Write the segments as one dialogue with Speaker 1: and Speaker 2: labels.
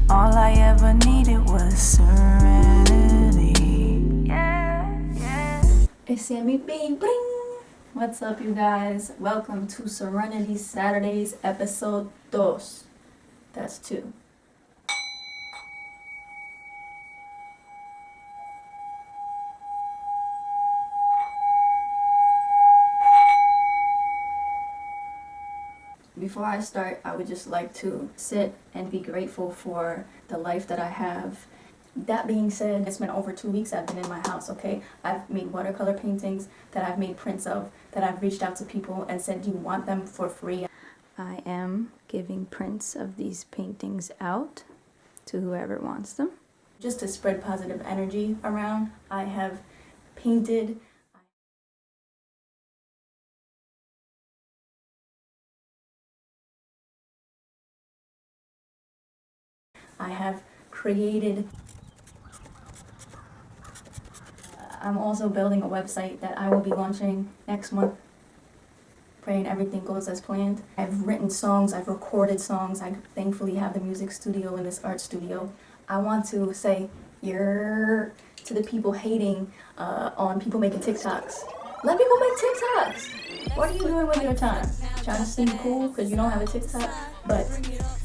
Speaker 1: All I ever needed was serenity. Yeah, yeah. It's Sammie B. Bling. What's up, you guys? Welcome to Serenity Saturdays, episode 2. That's 2. Before I start, I would just like to sit and be grateful for the life that I have. That being said, it's been over 2 weeks I've been in my house, okay? I've made watercolor paintings that I've made prints of, that I've reached out to people and said, do you want them for free? I am giving prints of these paintings out to whoever wants them. Just to spread positive energy around, I have painted. I have created. I'm also building a website that I will be launching next month. Praying everything goes as planned. I've written songs, I've recorded songs. I thankfully have the music studio in this art studio. I want to say to the people hating on people making TikToks. Let people make TikToks. What are you doing with your time? Trying to seem cool because you don't have a TikTok? But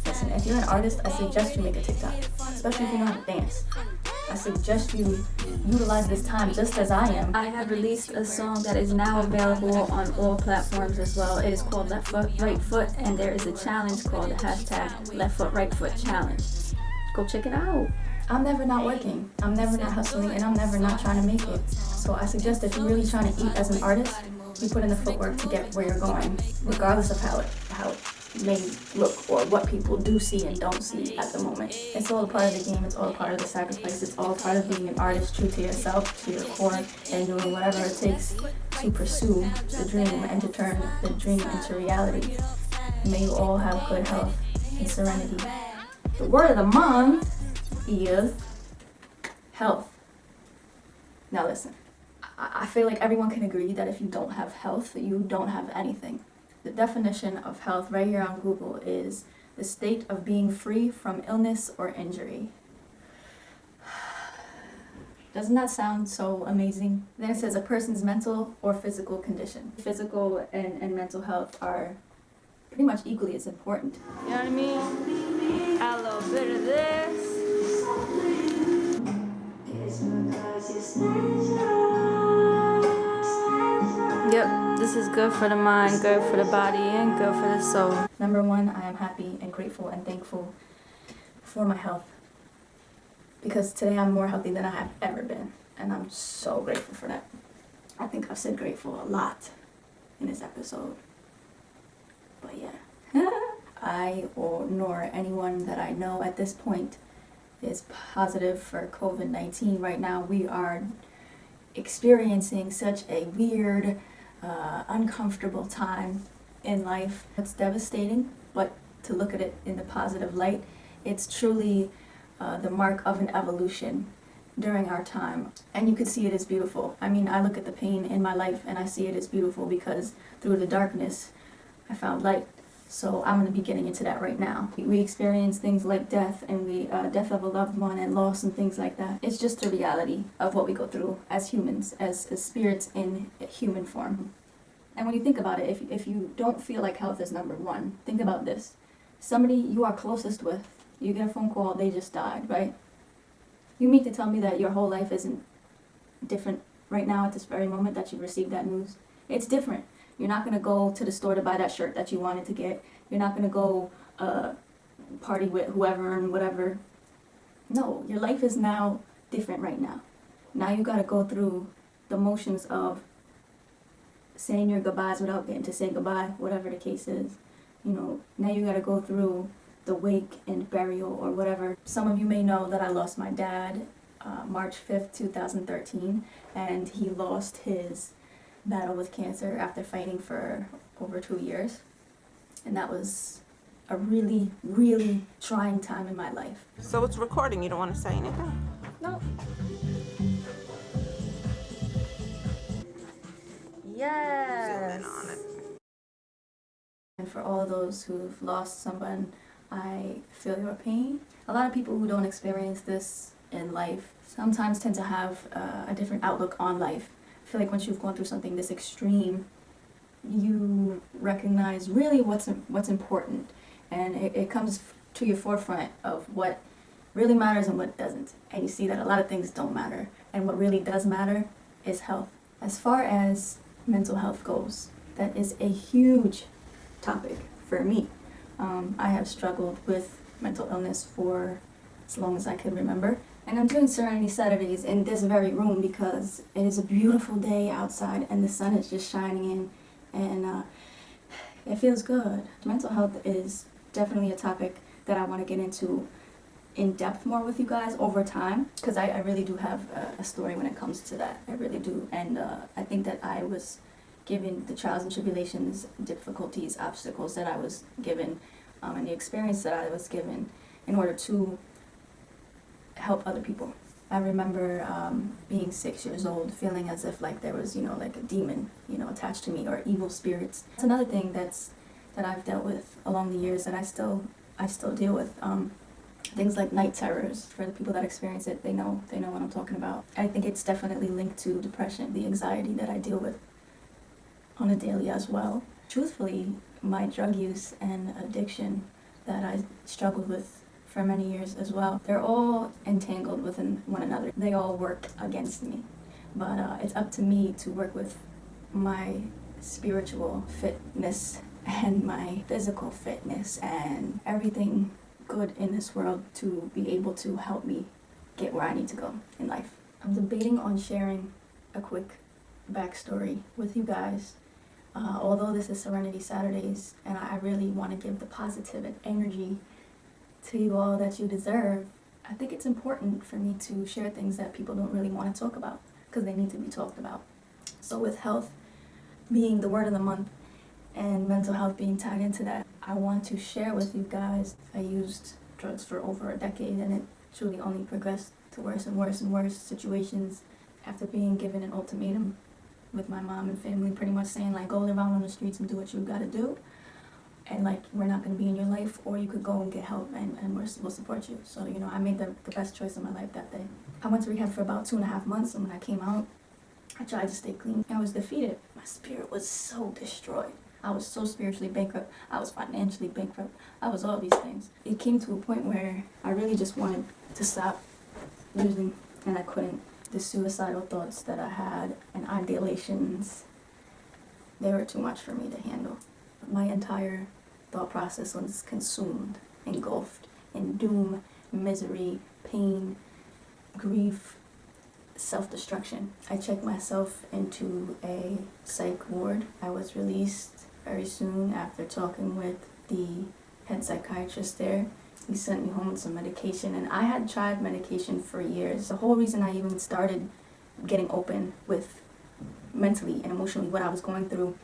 Speaker 1: listen, if you're an artist, I suggest you make a TikTok, especially if you know how to dance. I suggest you utilize this time just as I am. I have released a song that is now available on all platforms as well. It is called Left Foot, Right Foot, and there is a challenge called the hashtag Left Foot, Right Foot Challenge. Go check it out. I'm never not working, I'm never not hustling, and I'm never not trying to make it. So I suggest if you're really trying to eat as an artist, you put in the footwork to get where you're going, regardless of how it may look or what people do see and don't see at the moment. It's all a part of the game, it's all a part of the sacrifice, it's all part of being an artist, true to yourself, to your core, and doing whatever it takes to pursue the dream and to turn the dream into reality. May you all have good health and serenity. The word of the month is health. Now listen, I feel like everyone can agree that if you don't have health, you don't have anything. The definition of health right here on Google is the state of being free from illness or injury. Doesn't that sound so amazing? Then it says a person's mental or physical condition. Physical and mental health are pretty much equally as important. You know what I mean? Add a little bit of this. Yep, this is good for the mind, good for the body, and good for the soul. Number 1, I am happy and grateful and thankful for my health. Because today I'm more healthy than I have ever been. And I'm so grateful for that. I think I've said grateful a lot in this episode. But yeah. Nor anyone that I know at this point is positive for COVID-19. Right now we are experiencing such a weird, uncomfortable time in life. It's devastating, but to look at it in the positive light, it's truly the mark of an evolution during our time. And you could see it as beautiful. I mean, I look at the pain in my life and I see it as beautiful because through the darkness, I found light. So I'm going to be getting into that right now. We experience things like death and death of a loved one and loss and things like that. It's just the reality of what we go through as humans, as spirits in human form. And when you think about it, if you don't feel like health is number 1, think about this. Somebody you are closest with, you get a phone call, they just died, right? You mean to tell me that your whole life isn't different right now at this very moment that you received that news? It's different. You're not going to go to the store to buy that shirt that you wanted to get. You're not going to go party with whoever and whatever. No, your life is now different right now. Now you got to go through the motions of saying your goodbyes without getting to say goodbye, whatever the case is. You know, now you got to go through the wake and burial or whatever. Some of you may know that I lost my dad March 5th, 2013, and he lost his battle with cancer after fighting for over 2 years. And that was a really, really trying time in my life.
Speaker 2: So it's recording, you don't want to say anything?
Speaker 1: No. Yes.
Speaker 2: Zoom in on it.
Speaker 1: And for all those who've lost someone I feel your pain. A lot of people who don't experience this in life sometimes tend to have a different outlook on life. I feel like once you've gone through something this extreme, you recognize really what's important, and it comes to your forefront of what really matters and what doesn't. And you see that a lot of things don't matter, and what really does matter is health. As far as mental health goes, that is a huge topic for me. I have struggled with mental illness for as long as I can remember. And I'm doing Serenity Saturdays in this very room because it is a beautiful day outside and the sun is just shining in, and it feels good. Mental health is definitely a topic that I want to get into in depth more with you guys over time, because I really do have a story when it comes to that. I really do. And I think that I was given the trials and tribulations, difficulties, obstacles that I was given, and the experience that I was given in order to help other people. I remember being 6 years old, feeling as if like there was, like a demon, attached to me, or evil spirits. It's another thing that I've dealt with along the years, that I still deal with. Things like night terrors. For the people that experience it, they know what I'm talking about. I think it's definitely linked to depression, the anxiety that I deal with on a daily as well. Truthfully, my drug use and addiction that I struggled with for many years as well, they're all entangled within one another. They all work against me. But it's up to me to work with my spiritual fitness and my physical fitness and everything good in this world to be able to help me get where I need to go in life. I'm debating on sharing a quick backstory with you guys. Although this is Serenity Saturdays and I really want to give the positive energy to you all that you deserve, I think it's important for me to share things that people don't really want to talk about because they need to be talked about. So with health being the word of the month and mental health being tied into that, I want to share with you guys. I used drugs for over a decade and it truly only progressed to worse and worse and worse situations after being given an ultimatum with my mom and family pretty much saying like, go live out on the streets and do what you gotta do, and like we're not gonna be in your life, or you could go and get help and we'll support you. So I made the best choice of my life that day. I went to rehab for about 2.5 months, and when I came out I tried to stay clean. I was defeated. My spirit was so destroyed. I was so spiritually bankrupt. I was financially bankrupt. I was all these things. It came to a point where I really just wanted to stop using, and I couldn't. The suicidal thoughts that I had and ideations, they were too much for me to handle. My entire thought process was consumed, engulfed in doom, misery, pain, grief, self-destruction. I checked myself into a psych ward. I was released very soon after talking with the head psychiatrist there. He sent me home with some medication, and I had tried medication for years. The whole reason I even started getting open with mentally and emotionally what I was going through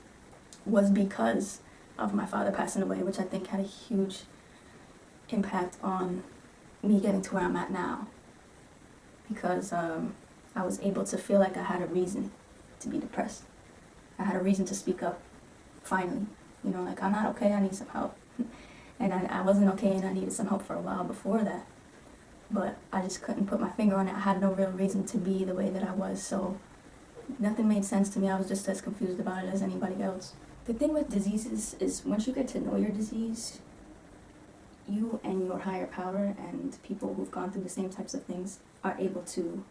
Speaker 1: was because of my father passing away, which I think had a huge impact on me getting to where I'm at now. Because I was able to feel like I had a reason to be depressed. I had a reason to speak up, finally. Like, I'm not okay, I need some help. And I wasn't okay, and I needed some help for a while before that. But I just couldn't put my finger on it. I had no real reason to be the way that I was, so nothing made sense to me. I was just as confused about it as anybody else. The thing with diseases is once you get to know your disease, you and your higher power and people who've gone through the same types of things are able to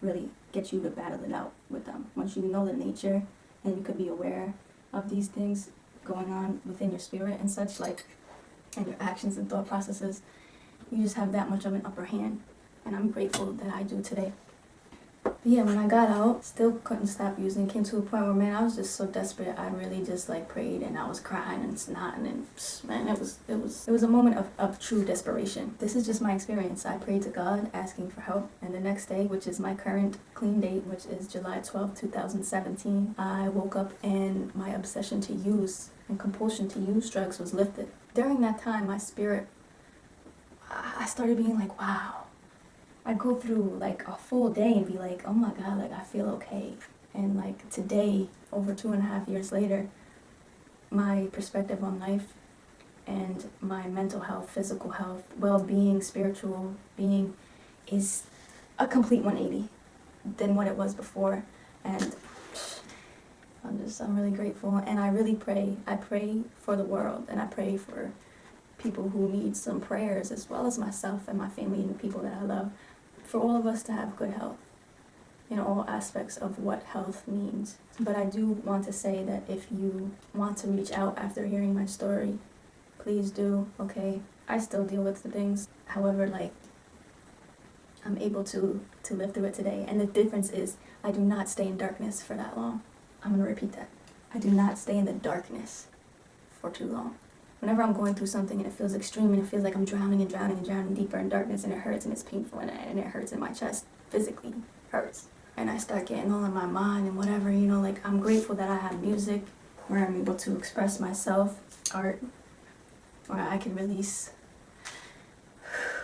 Speaker 1: really get you to battle it out with them. Once you know the nature and you could be aware of these things going on within your spirit and such, like, and your actions and thought processes, you just have that much of an upper hand, and I'm grateful that I do today. But yeah, when I got out, still couldn't stop using. It came to a point where, man, I was just so desperate. I really just like prayed, and I was crying and snotting, and man, it was a moment of true desperation. This is just my experience. I prayed to God asking for help, and the next day, which is my current clean date, which is July 12th, 2017, I woke up and my obsession to use and compulsion to use drugs was lifted. During that time, my spirit, I started being like, wow. I'd go through like a full day and be like, oh my God, like I feel okay. And like today, over 2.5 years later, my perspective on life and my mental health, physical health, well-being, spiritual being is a complete 180 than what it was before. And I'm really grateful, and I really pray. I pray for the world, and I pray for people who need some prayers, as well as myself and my family and the people that I love, for all of us to have good health in all aspects of what health means. But I do want to say that if you want to reach out after hearing my story, please do, okay? I still deal with the things. However, like, I'm able to live through it today. And the difference is I do not stay in darkness for that long. I'm gonna repeat that. I do not stay in the darkness for too long. Whenever I'm going through something and it feels extreme and it feels like I'm drowning and drowning and drowning deeper in darkness, and it hurts and it's painful and it hurts in my chest, physically hurts. And I start getting all in my mind and whatever, you know, like, I'm grateful that I have music where I'm able to express myself, art, where I can release,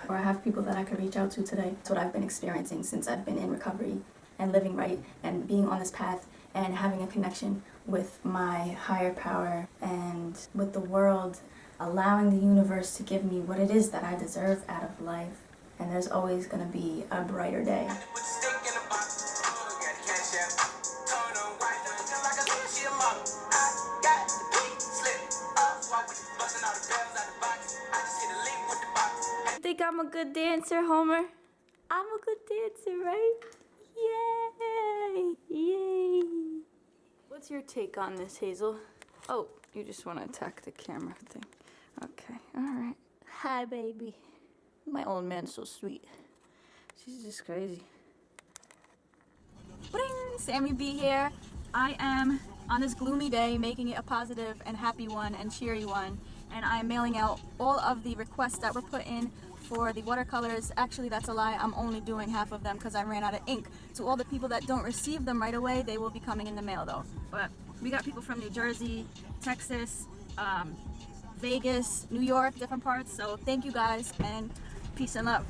Speaker 1: or I have people that I can reach out to today. That's what I've been experiencing since I've been in recovery and living right and being on this path and having a connection with my higher power and with the world, allowing the universe to give me what it is that I deserve out of life. And there's always gonna be a brighter day. Think I'm a good dancer, Homer? I'm a good dancer, right? Yay! Yay! What's your take on this, Hazel? Oh, you just want to attack the camera thing. Okay, alright. Hi, baby. My old man's so sweet. She's just crazy. Brliing! Sammie B here. I am on this gloomy day making it a positive and happy one and cheery one. And I am mailing out all of the requests that were put in for the watercolors. Actually, that's a lie. I'm only doing half of them because I ran out of ink. To all the people that don't receive them right away, they will be coming in the mail though. But we got people from New Jersey, Texas, Vegas, New York, different parts. So thank you guys, and peace and love.